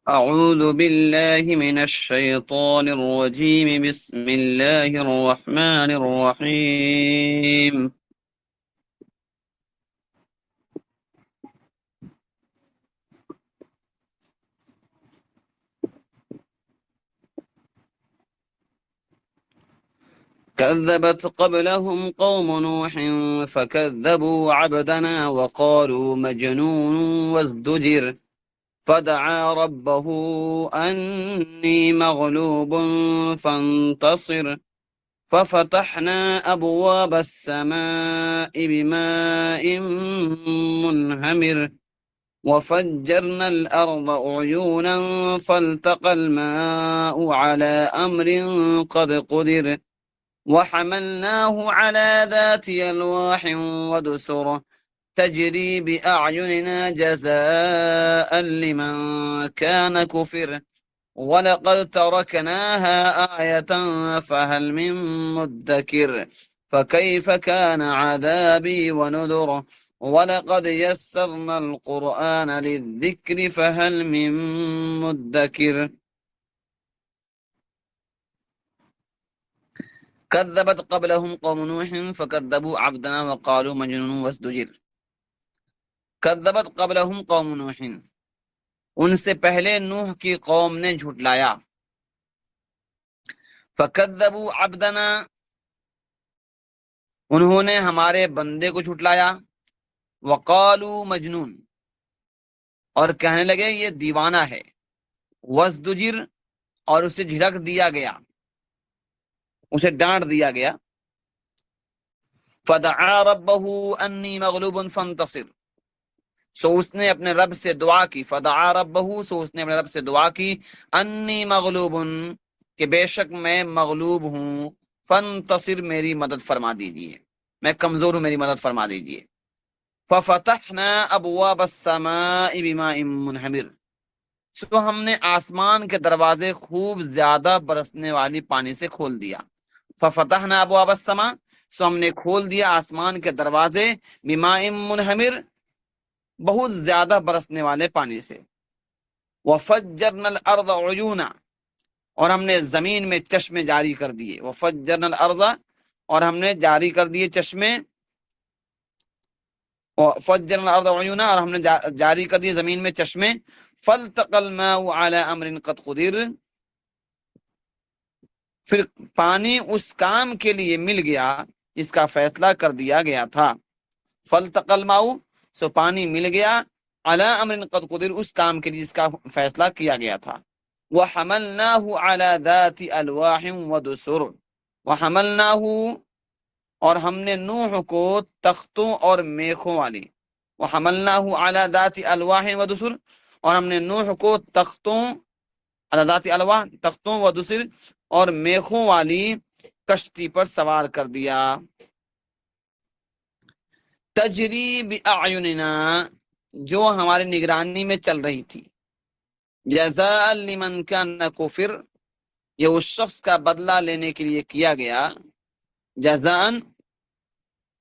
أعوذ بالله من الشيطان الرجيم بسم الله الرحمن الرحيم كذبت قبلهم قوم نوح فكذبوا عبدنا وقالوا مجنون وازدجر فدعا ربه أني مغلوب فانتصر ففتحنا أبواب السماء بماء منهمر وفجرنا الأرض عيونا فالتقى الماء على أمر قد قدر وحملناه على ذات ألواح ودسر تجري بأعيننا جزاء لمن كان كفر ولقد تركناها آية فهل من مدكر فكيف كان عذابي ونذر ولقد يسرنا القرآن للذكر فهل من مدكر كذبت قبلهم قوم نوح فكذبوا عبدنا وقالوا مجنون وازدجر كذبت قبلهم قوم نوح، ان سے پہلے نوح کی قوم نے جھٹلایا. فکذبوا عبدنا، انہوں نے ہمارے بندے کو جھٹلایا. وقالوا مجنون، اور کہنے لگے یہ دیوانہ ہے. وازدجر، اور اسے جھڑک دیا گیا، اسے ڈانٹ دیا گیا. فدعا ربہ انی مغلوب فانتصر، سو اس نے اپنے رب سے دعا کی. فدعا ربہ، سو اس نے اپنے رب سے دعا کی. انی مغلوب، کہ بے شک میں مغلوب ہوں. فانتصر، میری مدد فرما دیجیے، میں کمزور ہوں، میری مدد فرما دیجیے. ففتحنا ابواب السماء بماء منہمر، سو ہم نے آسمان کے دروازے خوب زیادہ برسنے والی پانی سے کھول دیا. ففتحنا ابواب السماء، سو ہم نے کھول دیا آسمان کے دروازے. بماء منہمر، بہت زیادہ برسنے والے پانی سے. وفجرنا الارض عیونا، اور ہم نے زمین میں چشمے جاری کر دیے. وفجرنا الارض، اور ہم نے جاری کر دیے چشمے. وفجرنا الارض عیونا، اور ہم نے جاری کر دیے زمین میں چشمے. فالتقى الماء على امر قد قدر، پھر پانی اس کام کے لیے مل گیا جس کا فیصلہ کر دیا گیا تھا. فالتقى الماء، سو پانی مل گیا. على امر قد قدر، اس کام کے لیے جس کا فیصلہ کیا گیا تھا. وحملناه على ذات الواح ودسر، وحملناه، اور ہم نے نوح کو تختوں اور میخوں والی. وحملناه على ذات الواح ودسر، اور ہم نے نوح کو تختوں، على ذات الواح، تختوں، ودسر، اور میخوں والی کشتی پر سوار کر دیا. تجری باعیننا، جو ہماری نگرانی میں چل رہی تھی. جزاء لمن کان کفر، یہ اس شخص کا بدلہ لینے کے لیے کیا گیا. جزاء،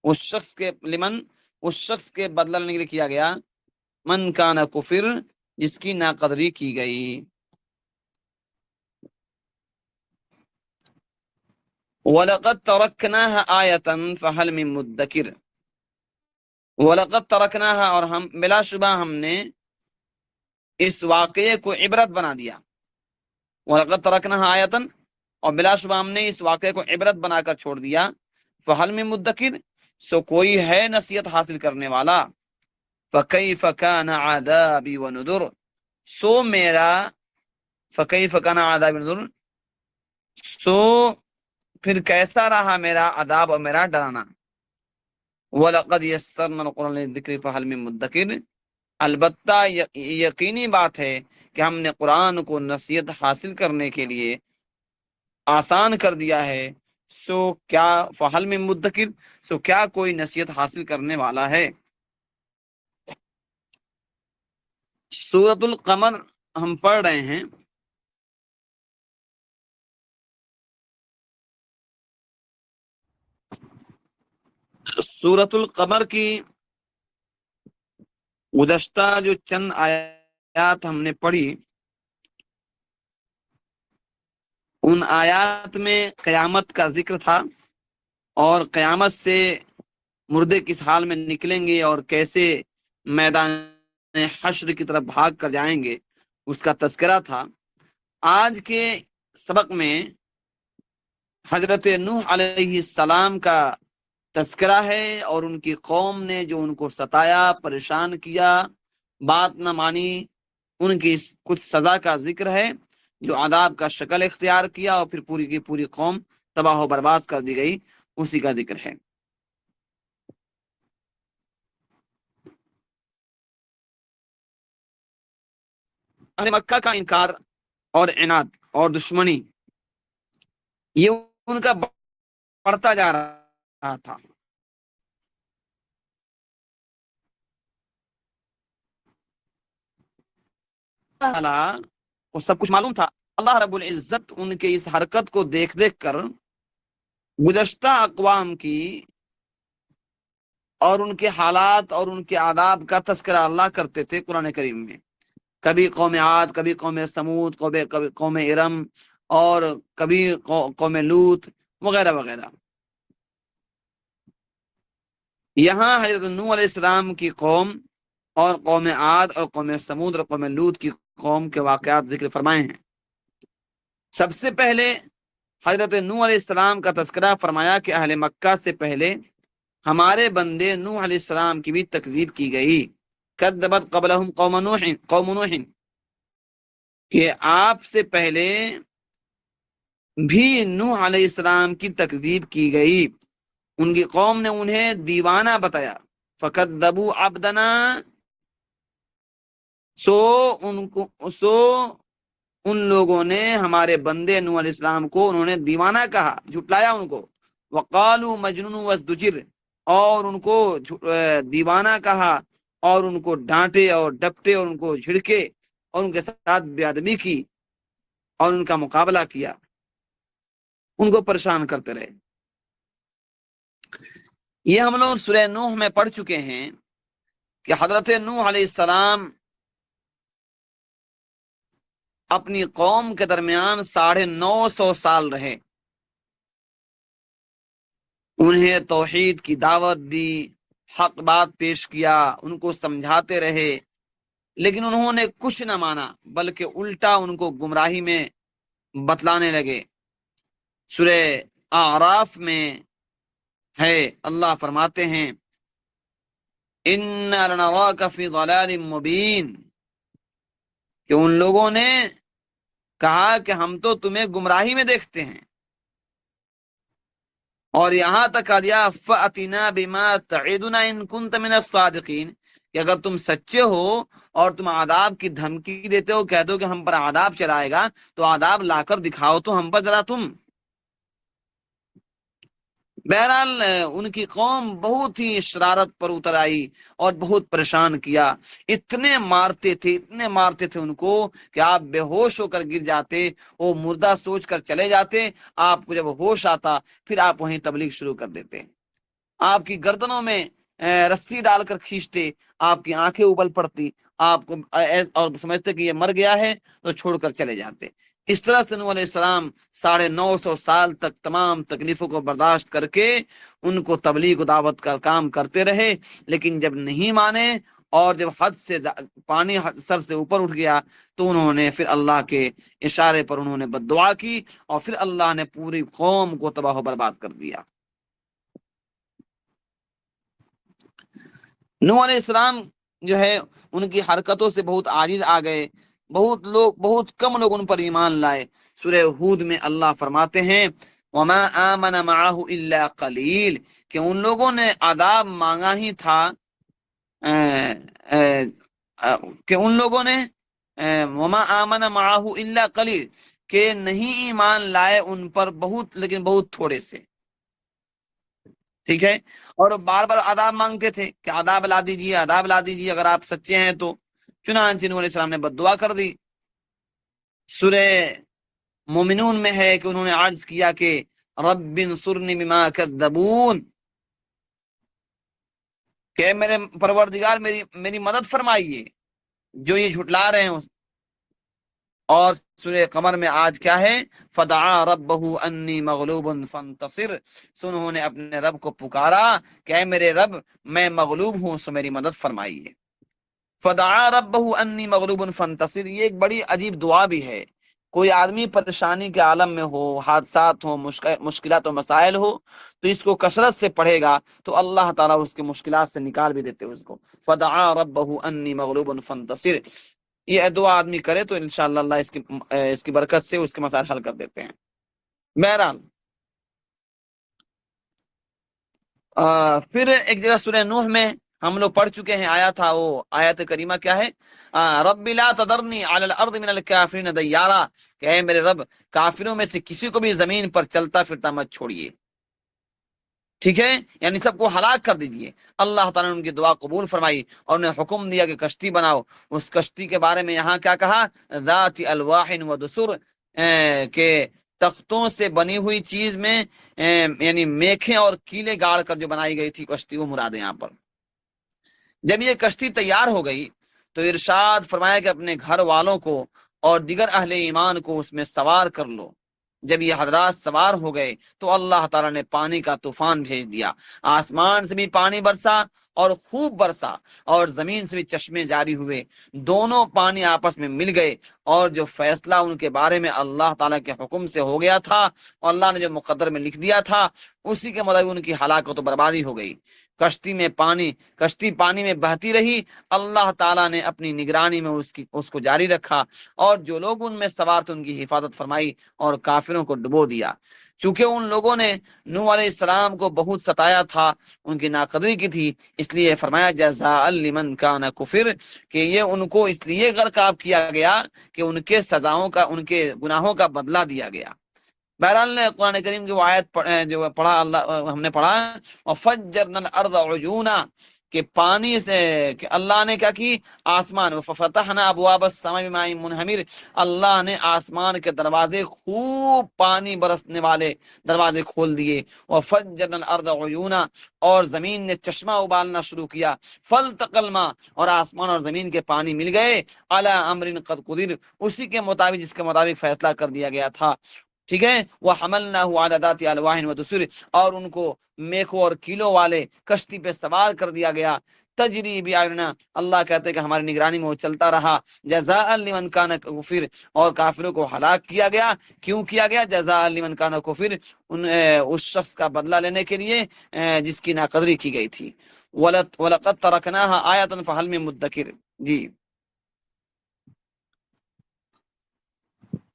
اس شخص کے، لمن، اس شخص کے بدلہ لینے کے لیے کیا گیا. من کان کفر، جس کی ناقدری کی گئی. وَلَقَدْ تَرَكْنَاهَا آيَةً فَهَلْ مِن مُدَّكِرٍ، وَلَقَدْ تَرَكْنَاهَا، اور ہم بلا شبہ ہم نے اس واقعے کو عبرت بنا دیا. وَلَقَدْ تَرَكْنَاهَا آيَةً، اور بلا شبہ ہم نے اس واقعے کو عبرت بنا کر چھوڑ دیا. فَهَلْ مِن مُدَّكِرٍ، سو کوئی ہے نصیحت حاصل کرنے والا. فَكَيْفَ كَانَ عَذَابِي وَنُذُرْ، سو میرا، فَكَيْفَ كَانَ عَذَابِي وَنُذُرْ، سو پھر کیسا رہا میرا عذاب اور میرا ڈرانا. وَلَقَدْ يَسَّرْنَا الْقُرْآنَ لِلذِّكْرِ فَهَلْ مِن مُدَّكِرٍ، البتہ یقینی بات ہے کہ ہم نے قرآن کو نصیحت حاصل کرنے کے لیے آسان کر دیا ہے. سو کیا، فَهَلْ مِن مُدَّكِرٍ، سو کیا کوئی نصیحت حاصل کرنے والا ہے. سورۃ القمر ہم پڑھ رہے ہیں. سورۃ القمر کی گزشتہ جو چند آیات ہم نے پڑھی، ان آیات میں قیامت کا ذکر تھا، اور قیامت سے مردے کس حال میں نکلیں گے اور کیسے میدان حشر کی طرف بھاگ کر جائیں گے اس کا تذکرہ تھا۔ آج کے سبق میں حضرت نوح علیہ السلام کا تذکرہ ہے، اور ان کی قوم نے جو ان کو ستایا، پریشان کیا، بات نہ مانی، ان کی کچھ سزا کا ذکر ہے، جو عذاب کا شکل اختیار کیا اور پھر پوری کی پوری قوم تباہ و برباد کر دی گئی، اسی کا ذکر ہے۔ اہل مکہ کا انکار اور عناد اور دشمنی، یہ ان کا بڑھتا جا رہا تھا۔ اللہ کو سب کچھ معلوم تھا۔ اللہ رب العزت ان کے اس حرکت کو دیکھ دیکھ کر گزشتہ اقوام کی اور ان کے حالات اور ان کے آداب کا تذکرہ اللہ کرتے تھے قرآن کریم میں۔ کبھی قوم عاد، کبھی قوم سمود، کبھی قوم ارم، اور کبھی قوم لوط وغیرہ وغیرہ۔ یہاں حضرت نوح علیہ السلام کی قوم اور قوم عاد اور قوم سمود اور قوم لوط کی قوم کے واقعات ذکر فرمائے ہیں۔ سب سے پہلے حضرت نوح علیہ السلام کا تذکرہ فرمایا کہ اہل مکہ سے پہلے ہمارے بندے نوح علیہ السلام کی بھی تکذیب کی گئی۔ کذبت قبلہم قوم نوح، کہ آپ سے پہلے بھی نوح علیہ السلام کی تکذیب کی گئی، ان کی قوم نے انہیں دیوانہ بتایا۔ فکذبوا عبدنا، سو ان لوگوں نے ہمارے بندے نوح علیہ السلام کو انہوں نے دیوانہ کہا، جھٹلایا ان کو۔ وقالوا مجنون وازدجر، اور ان کو دیوانہ کہا، اور ان کو ڈانٹے اور ڈپٹے اور ان کو جھڑکے اور ان کے ساتھ بے ادبی کی اور ان کا مقابلہ کیا، ان کو پریشان کرتے رہے۔ یہ ہم لوگ سورہ نوح میں پڑھ چکے ہیں کہ حضرت نوح علیہ السلام اپنی قوم کے درمیان 950 سال رہے، انہیں توحید کی دعوت دی، حق بات پیش کیا، ان کو سمجھاتے رہے، لیکن انہوں نے کچھ نہ مانا، بلکہ الٹا ان کو گمراہی میں بتلانے لگے۔ سورہ اعراف میں ہے، اللہ فرماتے ہیں اِنَّا لَنَرَاكَ فِي ضَلَالٍ مُبِينٍ، کہ ان لوگوں نے کہا کہ ہم تو تمہیں گمراہی میں دیکھتے ہیں، اور یہاں تک کہا دیا فَأْتِنَا بِمَا تَعِدُنَا إِن كُنتَ مِنَ الصَّادِقِينَ، کہ اگر تم سچے ہو اور تم عذاب کی دھمکی دیتے ہو، کہہ دو کہ ہم پر عذاب چلائے گا، تو عذاب لا کر دکھاؤ تو ہم پر ذرا تم۔ بہرحال ان کی قوم بہت ہی شرارت پر اتر آئی اور بہت پریشان کیا، اتنے مارتے تھے ان کو کہ آپ بے ہوش ہو کر گر جاتے، وہ مردہ سوچ کر چلے جاتے، آپ کو جب ہوش آتا پھر آپ وہیں تبلیغ شروع کر دیتے، آپ کی گردنوں میں رسی ڈال کر کھینچتے، آپ کی آنکھیں ابل پڑتی، آپ کو اور سمجھتے کہ یہ مر گیا ہے تو چھوڑ کر چلے جاتے۔ اس طرح سے نوح علیہ السلام 950 سال تک تمام تکلیفوں کو برداشت کر کے ان کو تبلیغ و دعوت کا کام کرتے رہے، لیکن جب نہیں مانے اور جب حد سے پانی سر سے اوپر اٹھ گیا تو انہوں نے پھر اللہ کے اشارے پر انہوں نے بد دعا کی، اور پھر اللہ نے پوری قوم کو تباہ و برباد کر دیا۔ نوح علیہ السلام جو ہے ان کی حرکتوں سے بہت عاجز آ گئے، بہت کم لوگ ان پر ایمان لائے۔ سورہ ہود میں اللہ فرماتے ہیں وما آمن معه الا قلیل، کہ ان لوگوں نے عذاب مانگا ہی تھا، کہ ان لوگوں نے وما آمن معه الا قلیل، کہ نہیں ایمان لائے ان پر بہت، لیکن بہت تھوڑے سے، ٹھیک ہے، اور بار بار عذاب مانگتے تھے کہ عذاب لا دیجیے، عذاب لا دیجیے اگر آپ سچے ہیں تو۔ چنانچہ نوح علیہ السلام نے بد دعا کر دی۔ سورہ مومنون میں ہے کہ انہوں نے عرض کیا کہ رب انصرنی بما کذبون، کہ میرے پروردگار میری مدد فرمائیے جو یہ جھٹلا رہے ہیں. اور سورہ قمر میں آج کیا ہے؟ فدعا ربہ انی مغلوب فانتصر. انہوں نے اپنے رب کو پکارا کہ اے میرے رب میں مغلوب ہوں سو میری مدد فرمائیے. فدعا ربہ انی مغلوب فانتصر، یہ ایک بڑی عجیب دعا بھی ہے. کوئی آدمی پریشانی کے عالم میں ہو، حادثات ہو، مشکلات و مسائل ہو، تو اس کو کثرت سے پڑھے گا تو اللہ تعالیٰ اس کے مشکلات سے نکال بھی دیتے اس کو. فدعا ربہ انی مغلوب فانتصر، یہ دعا آدمی کرے تو انشاءاللہ اللہ اس کی برکت سے اس کے مسائل حل کر دیتے ہیں. بہرحال پھر ایک جگہ سورہ نوح میں ہم لوگ پڑھ چکے ہیں، آیا تھا وہ آیت کریمہ کیا ہے؟ رب لا تذرنی علی الارض من الکافرین دیارا، کہ اے میرے رب کافروں میں سے کسی کو بھی زمین پر چلتا پھرتا مت چھوڑیے. ٹھیک ہے، یعنی سب کو ہلاک کر دیجئے. اللہ تعالیٰ نے ان کی دعا قبول فرمائی اور انہیں حکم دیا کہ کشتی بناؤ. اس کشتی کے بارے میں یہاں کیا کہا؟ ذات الواح و دسر، کہ تختوں سے بنی ہوئی چیز میں یعنی میخیں اور کیلے گاڑ کر جو بنائی گئی تھی کشتی، وہ مراد ہے یہاں پر. جب یہ کشتی تیار ہو گئی تو ارشاد فرمایا کہ اپنے گھر والوں کو اور دیگر اہل ایمان کو اس میں سوار کر لو. جب یہ حضرات سوار ہو گئے تو اللہ تعالیٰ نے پانی کا طوفان بھیج دیا. آسمان سے بھی پانی برسا اور خوب برسا، اور زمین سے بھی چشمے جاری ہوئے. دونوں پانی آپس میں مل گئے، اور جو فیصلہ ان کے بارے میں اللہ تعالیٰ کے حکم سے ہو گیا تھا اور اللہ نے جو مقدر میں لکھ دیا تھا اسی کے مطابق ان کی ہلاکت و بربادی ہو گئی. کشتی پانی میں بہتی رہی. اللہ تعالیٰ نے اپنی نگرانی میں اس کو جاری رکھا، اور جو لوگ ان میں سوار تھے ان کی حفاظت فرمائی اور کافروں کو ڈبو دیا. چونکہ ان لوگوں نے نوح علیہ السلام کو بہت ستایا تھا، ان کی ناقدری کی تھی، اس لیے فرمایا جزاء لمن کان کفر، کہ یہ ان کو اس لیے غرقاب کیا گیا کہ ان کے سزاؤں کا، ان کے گناہوں کا بدلہ دیا گیا. بہرحال نے قرآن کریم کی وہ آیت جو پڑھا اللہ ہم نے پڑھا، وفجرنا الارض عیونا، کہ پانی سے کہ اللہ نے کیا کی؟ آسمان، وفتحنا ابواب السماء بماء منہمر، اللہ نے آسمان کے دروازے خوب پانی برسنے والے دروازے کھول دیے. وفجرنا الارض عیونا، اور زمین نے چشمہ ابالنا شروع کیا. فالتقى الماء، اور آسمان اور زمین کے پانی مل گئے. علی امر قد قدر، اسی کے مطابق جس کے مطابق فیصلہ کر دیا گیا تھا. ٹھیک ہے، وحملناه على ذات الواح ودسر، اور ان کو میخوں اور کیلوں والے کشتی پہ سوار کر دیا گیا. تجری بأعیننا، اللہ کہتے ہیں کہ ہماری نگرانی میں وہ چلتا رہا. جزاء لمن کان کفر، اور کافروں کو ہلاک کیا گیا. کیوں کیا گیا؟ جزاء لمن کان کفر، اس شخص کا بدلہ لینے کے لیے جس کی ناقدری کی گئی تھی. وَلَقَدْ تَرَكْنَاهَا آیَةً فَهَلْ مِن مُدَّکِرٍ. جی،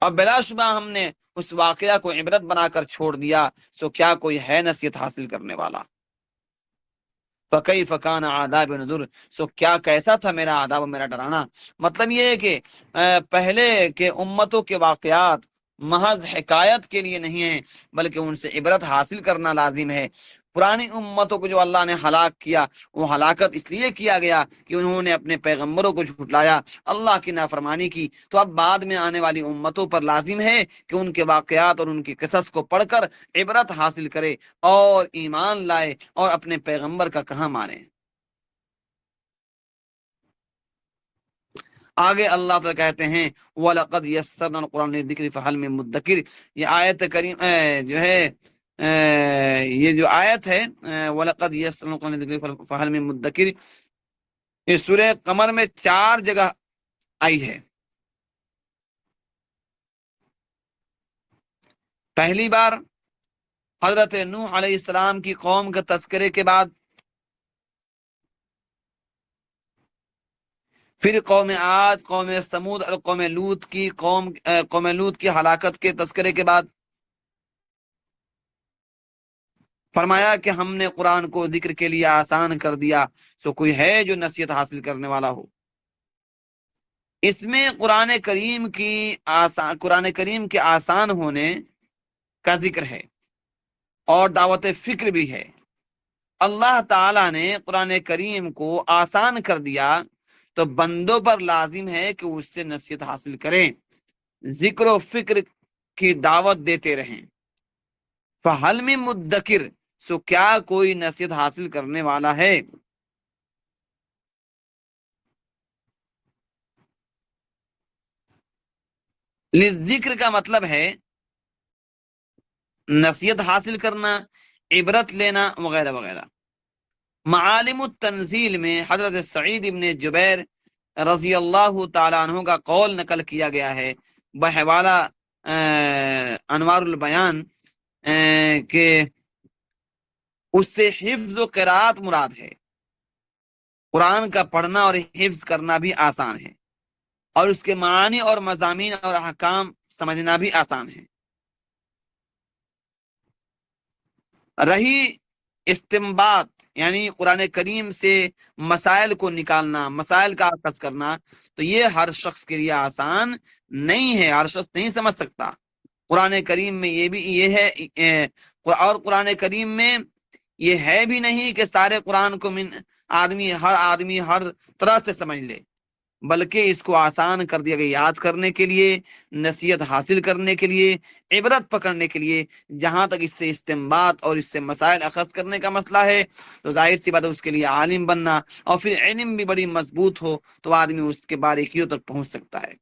اب بلا شبہ ہم نے اس واقعہ کو عبرت بنا کر چھوڑ دیا، سو کیا کوئی ہے نصیحت حاصل کرنے والا؟ فَكَيْفَ كَانَ عَذَابِ نُذُرِ، سو کیا کیسا تھا میرا عذاب و میرا ڈرانا. مطلب یہ ہے کہ پہلے کے امتوں کے واقعات محض حکایت کے لیے نہیں ہیں، بلکہ ان سے عبرت حاصل کرنا لازم ہے. پرانی امتوں کو جو اللہ نے ہلاک کیا، وہ ہلاکت اس لیے کیا گیا کہ انہوں نے اپنے پیغمبروں کو جھٹلایا، اللہ کی نافرمانی کی. تو اب بعد میں آنے والی امتوں پر لازم ہے کہ ان کے واقعات اور ان کی قصص کو پڑھ کر عبرت حاصل کرے اور ایمان لائے اور اپنے پیغمبر کا کہاں مانے. آگے اللہ تعالیٰ کہتے ہیں وَلَقَدْ يَسَّرْنَا الْقُرْآنَ لِلذِّكْرِ فَهَلْ مِن مُدَّكِرٍ. یہ آیت کریم جو ہے یہ جو آیت ہے وَلَقَدْ يَسَّرْنَا الْقُرْآنَ لِلذِّكْرِ فَهَلْ مِن مُدَّكِرٍ، یہ سورہ قمر میں 4 جگہ آئی ہے. پہلی بار حضرت نوح علیہ السلام کی قوم کے تذکرے کے بعد، پھر قوم عاد، قوم ثمود اور قوم لوط کی ہلاکت کے تذکرے کے بعد فرمایا کہ ہم نے قرآن کو ذکر کے لیے آسان کر دیا، سو کوئی ہے جو نصیحت حاصل کرنے والا ہو. اس میں قرآن کریم کے آسان ہونے کا ذکر ہے اور دعوت فکر بھی ہے. اللہ تعالی نے قرآن کریم کو آسان کر دیا تو بندوں پر لازم ہے کہ اس سے نصیحت حاصل کریں، ذکر و فکر کی دعوت دیتے رہیں. فَهَلْ مِن مُدَّکِرٍ، سو کیا کوئی نصیحت حاصل کرنے والا ہے؟ للذکر کا مطلب ہے نصیحت حاصل کرنا، عبرت لینا وغیرہ وغیرہ۔ معالم التنزیل میں حضرت سعید ابن جبیر رضی اللہ تعالیٰ عنہ کا قول نقل کیا گیا ہے بحوالہ انوار البیان کہ اس سے حفظ و قراءت مراد ہے۔ قرآن کا پڑھنا اور حفظ کرنا بھی آسان ہے، اور اس کے معانی اور مضامین اور احکام سمجھنا بھی آسان ہے۔ رہی استنباط یعنی قرآن کریم سے مسائل کو نکالنا، مسائل کا اخذ کرنا، تو یہ ہر شخص کے لیے آسان نہیں ہے، ہر شخص نہیں سمجھ سکتا۔ قرآن کریم میں یہ ہے، اور قرآن کریم میں یہ ہے بھی نہیں کہ سارے قرآن کو ہر آدمی ہر طرح سے سمجھ لے، بلکہ اس کو آسان کر دیا گیا یاد کرنے کے لیے، نصیحت حاصل کرنے کے لیے، عبرت پکڑنے کے لیے۔ جہاں تک اس سے استنباط اور اس سے مسائل اخذ کرنے کا مسئلہ ہے تو ظاہر سی بات ہے اس کے لیے عالم بننا، اور پھر علم بھی بڑی مضبوط ہو تو آدمی اس کے باریکیوں تک پہنچ سکتا ہے۔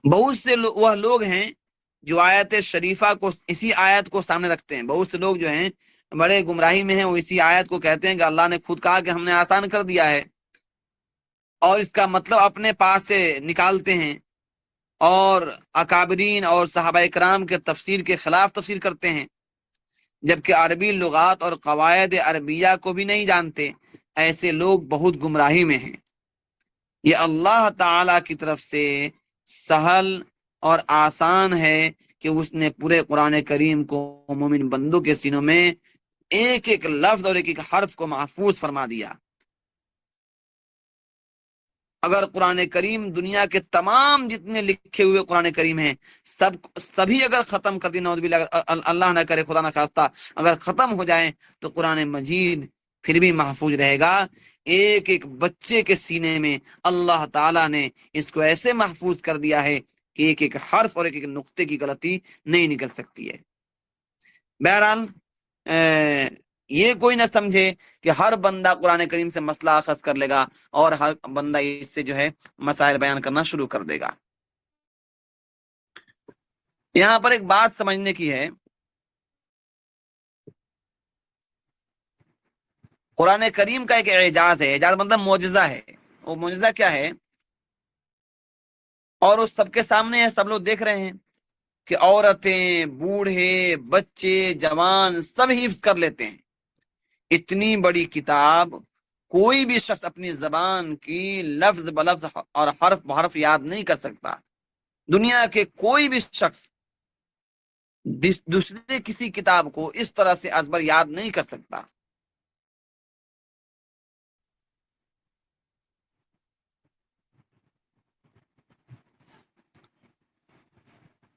بہت سے وہ لوگ ہیں جو آیت شریفہ کو، اسی آیت کو سامنے رکھتے ہیں۔ بہت سے لوگ جو ہیں بڑے گمراہی میں ہیں، وہ اسی آیت کو کہتے ہیں کہ اللہ نے خود کہا کہ ہم نے آسان کر دیا ہے، اور اس کا مطلب اپنے پاس سے نکالتے ہیں، اور اکابرین اور صحابہ کرام کے تفسیر کے خلاف تفسیر کرتے ہیں، جبکہ عربی لغات اور قواعد عربیہ کو بھی نہیں جانتے۔ ایسے لوگ بہت گمراہی میں ہیں۔ یہ اللہ تعالی کی طرف سے سہل اور آسان ہے کہ اس نے پورے قرآن کریم کو مومن بندوں کے سینوں میں ایک ایک لفظ اور ایک ایک حرف کو محفوظ فرما دیا۔ اگر قرآن کریم دنیا کے تمام جتنے لکھے ہوئے قرآن کریم ہیں سبھی اگر ختم کر دی، نعوذ باللہ، اگر اللہ نہ کرے خدا نہ خواستہ اگر ختم ہو جائیں تو قرآن مجید پھر بھی محفوظ رہے گا۔ ایک ایک بچے کے سینے میں اللہ تعالیٰ نے اس کو ایسے محفوظ کر دیا ہے کہ ایک ایک حرف اور ایک ایک نقطے کی غلطی نہیں نکل سکتی ہے۔ بہرحال یہ کوئی نہ سمجھے کہ ہر بندہ قرآن کریم سے مسئلہ اخذ کر لے گا اور ہر بندہ اس سے جو ہے مسائل بیان کرنا شروع کر دے گا۔ یہاں پر ایک بات سمجھنے کی ہے، قرآن کریم کا ایک اعجاز ہے، اعجاز مطلب معجزہ ہے۔ وہ معجزہ کیا ہے؟ اور وہ سب کے سامنے ہے، سب لوگ دیکھ رہے ہیں کہ عورتیں، بوڑھے، بچے، جوان سب حفظ کر لیتے ہیں۔ اتنی بڑی کتاب کوئی بھی شخص اپنی زبان کی لفظ بلفظ اور حرف بحرف یاد نہیں کر سکتا۔ دنیا کے کوئی بھی شخص دوسرے کسی کتاب کو اس طرح سے ازبر یاد نہیں کر سکتا۔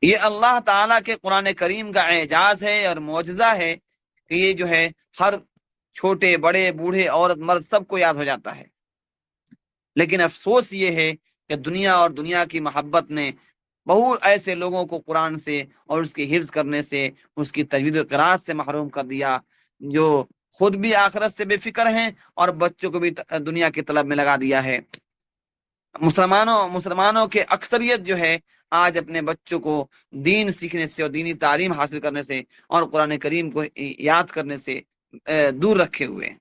یہ اللہ تعالیٰ کے قرآن کریم کا اعجاز ہے اور معجزہ ہے کہ یہ جو ہے ہر چھوٹے بڑے بوڑھے عورت مرد سب کو یاد ہو جاتا ہے۔ لیکن افسوس یہ ہے کہ دنیا اور دنیا کی محبت نے بہت ایسے لوگوں کو قرآن سے اور اس کی حفظ کرنے سے، اس کی تجوید و قراءت سے محروم کر دیا، جو خود بھی آخرت سے بے فکر ہیں اور بچوں کو بھی دنیا کی طلب میں لگا دیا ہے۔ مسلمانوں کے اکثریت جو ہے آج اپنے بچوں کو دین سیکھنے سے اور دینی تعلیم حاصل کرنے سے اور قرآن کریم کو یاد کرنے سے دور رکھے ہوئے ہیں،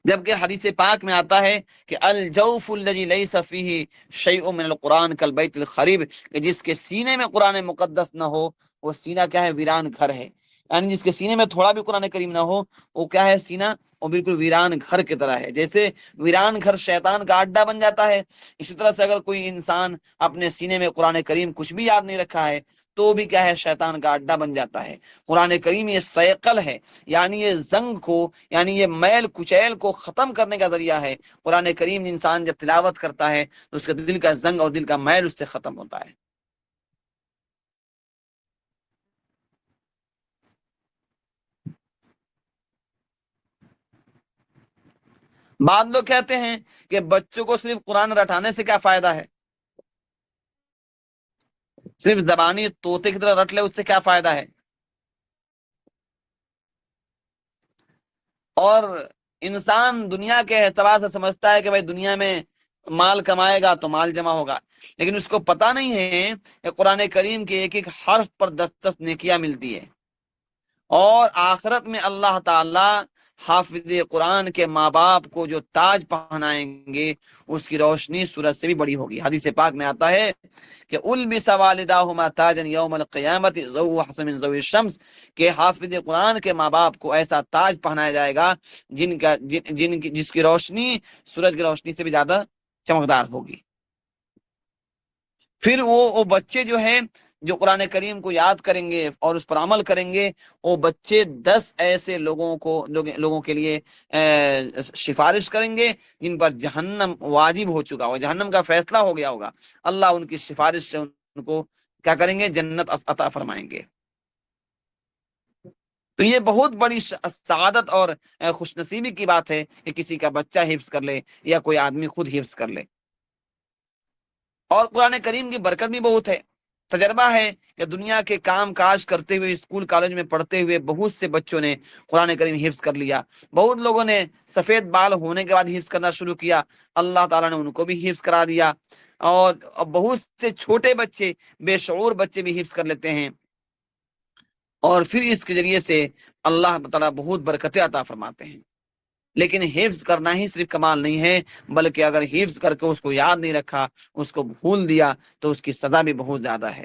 جبکہ حدیث پاک میں آتا ہے کہ الجوف الذی لیس فیہ شیء من القرآن کالبیت الخریب، کہ جس کے سینے میں قرآن مقدس نہ ہو وہ سینہ کیا ہے؟ ویران گھر ہے۔ یعنی جس کے سینے میں تھوڑا بھی قرآن کریم نہ ہو وہ کیا ہے؟ سینہ وہ بالکل ویران گھر کی طرح ہے۔ جیسے ویران گھر شیطان کا اڈا بن جاتا ہے، اسی طرح سے اگر کوئی انسان اپنے سینے میں قرآن کریم کچھ بھی یاد نہیں رکھا ہے تو بھی کیا ہے؟ شیطان کا اڈا بن جاتا ہے۔ قرآن کریم یہ سیقل ہے، یعنی یہ زنگ کو، یعنی یہ میل کچیل کو ختم کرنے کا ذریعہ ہے۔ قرآن کریم انسان جب تلاوت کرتا ہے تو اس کے دل کا زنگ اور دل کا میل اس سے ختم ہوتا ہے۔ بعض لوگ کہتے ہیں کہ بچوں کو صرف قرآن رٹانے سے کیا فائدہ ہے؟ صرف زبانی طوطے کی طرح رٹ لے اس سے کیا فائدہ ہے؟ اور انسان دنیا کے اعتبار سے سمجھتا ہے کہ بھائی دنیا میں مال کمائے گا تو مال جمع ہوگا، لیکن اس کو پتہ نہیں ہے کہ قرآن کریم کے ایک ایک حرف پر 10 نیکیاں ملتی ہے، اور آخرت میں اللہ تعالی حافظ قرآن کے ماں باپ کو جو تاج پہنائیں گے اس کی روشنی سورج سے بھی بڑی ہوگی۔ حدیث پاک میں آتا ہے کہ البس والداہما تاجا یوم القیامت ذو حسن من ضوء الشمس، کہ حافظ قرآن کے ماں باپ کو ایسا تاج پہنایا جائے گا جس کی روشنی سورج کی روشنی سے بھی زیادہ چمکدار ہوگی۔ پھر وہ بچے جو ہیں جو قرآن کریم کو یاد کریں گے اور اس پر عمل کریں گے، وہ بچے 10 ایسے لوگوں کے لیے سفارش کریں گے جن پر جہنم واجب ہو چکا ہوگا، جہنم کا فیصلہ ہو گیا ہوگا، اللہ ان کی سفارش سے ان کو کیا کریں گے؟ جنت عطا فرمائیں گے۔ تو یہ بہت بڑی سعادت اور خوش نصیبی کی بات ہے کہ کسی کا بچہ حفظ کر لے یا کوئی آدمی خود حفظ کر لے۔ اور قرآن کریم کی برکت بھی بہت ہے۔ تجربہ ہے کہ دنیا کے کام کاج کرتے ہوئے، اسکول کالج میں پڑھتے ہوئے بہت سے بچوں نے قرآن کریم حفظ کر لیا، بہت لوگوں نے سفید بال ہونے کے بعد حفظ کرنا شروع کیا، اللہ تعالیٰ نے ان کو بھی حفظ کرا دیا، اور بہت سے چھوٹے بچے، بے شعور بچے بھی حفظ کر لیتے ہیں، اور پھر اس کے ذریعے سے اللہ تعالیٰ بہت برکتیں عطا فرماتے ہیں۔ لیکن حفظ کرنا ہی صرف کمال نہیں ہے، بلکہ اگر حفظ کر کے اس کو یاد نہیں رکھا، اس کو بھول دیا، تو اس کی سزا بھی بہت زیادہ ہے۔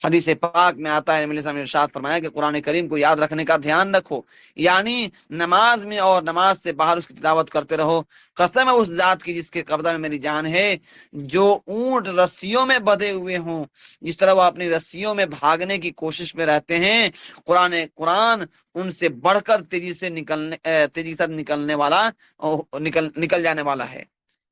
حدیث پاک میں آتا ہے، نبی علیہ السلام نے ارشاد فرمایا کہ قرآن کریم کو یاد رکھنے کا دھیان رکھو، یعنی نماز میں اور نماز سے باہر اس کی تلاوت کرتے رہو۔ قسم ہے اس ذات کی جس کے قبضہ میں میری جان ہے، جو اونٹ رسیوں میں بندھے ہوئے ہوں، جس طرح وہ اپنی رسیوں میں بھاگنے کی کوشش میں رہتے ہیں، قرآن ان سے بڑھ کر تیزی کے ساتھ نکلنے والا، نکل جانے والا ہے۔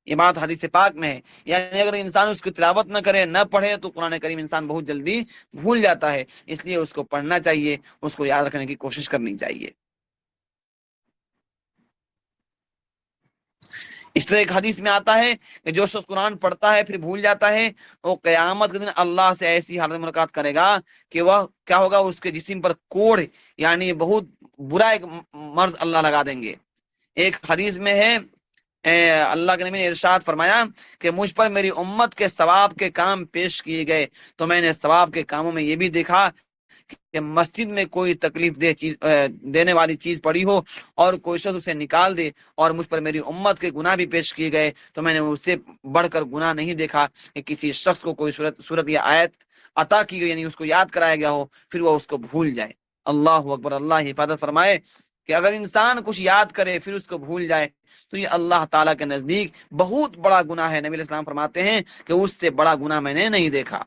یہ بات حدیث پاک میں ہے، یعنی اگر انسان اس کی تلاوت نہ کرے، نہ پڑھے، تو قرآن کریم انسان بہت جلدی بھول جاتا ہے، اس لیے اس کو پڑھنا چاہیے، اس کو یاد رکھنے کی کوشش کرنی چاہیے۔ اس طرح ایک حدیث میں آتا ہے کہ جو شخص قرآن پڑھتا ہے پھر بھول جاتا ہے، وہ قیامت کے دن اللہ سے ایسی حالت ملاقات کرے گا کہ وہ کیا ہوگا؟ اس کے جسم پر کوڑ، یعنی بہت برا ایک مرض اللہ لگا دیں گے۔ ایک حدیث میں ہے، اللہ کے نبی نے ارشاد فرمایا کہ مجھ پر میری امت کے ثواب کے کام پیش کیے گئے، تو میں نے ثواب کے کاموں میں یہ بھی دیکھا کہ مسجد میں کوئی تکلیف دینے والی چیز پڑی ہو اور کوئی شخص اسے نکال دے، اور مجھ پر میری امت کے گناہ بھی پیش کیے گئے، تو میں نے اس سے بڑھ کر گناہ نہیں دیکھا کہ کسی شخص کو کوئی صورت یا آیت عطا کی گئی، یعنی اس کو یاد کرایا گیا ہو، پھر وہ اس کو بھول جائے۔ اللہ اکبر، اللہ حفاظت فرمائے کہ اگر انسان کچھ یاد کرے پھر اس کو بھول جائے تو یہ اللہ تعالیٰ کے نزدیک بہت بڑا گناہ ہے۔ نبی علیہ السلام فرماتے ہیں کہ اس سے بڑا گناہ میں نے نہیں دیکھا۔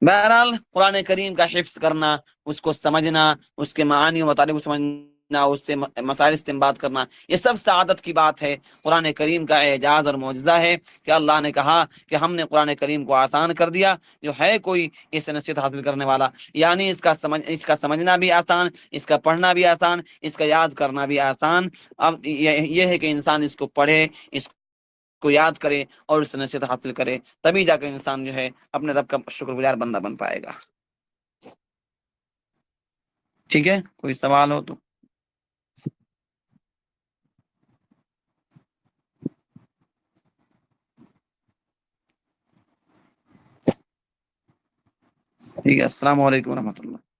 بہرحال قرآن کریم کا حفظ کرنا، اس کو سمجھنا، اس کے معانی و مطالب کو سمجھنا، اس سے مسائل استنباط کرنا، یہ سب سعادت کی بات ہے۔ قرآن کریم کا اعجاز اور معجزہ ہے کہ اللہ نے کہا کہ ہم نے قرآن کریم کو آسان کر دیا، جو ہے کوئی اس سے نصیحت حاصل کرنے والا، یعنی اس کا سمجھنا بھی آسان، اس کا پڑھنا بھی آسان، اس کا یاد کرنا بھی آسان۔ اب یہ ہے کہ انسان اس کو پڑھے، اس کو یاد کرے اور اس سے نصیحت حاصل کرے، تبھی جا کر انسان جو ہے اپنے رب کا شکر گزار بندہ بن پائے گا۔ ٹھیک ہے، کوئی سوال ہو تو؟ ٹھیک ہے، السلام علیکم ورحمۃ اللہ۔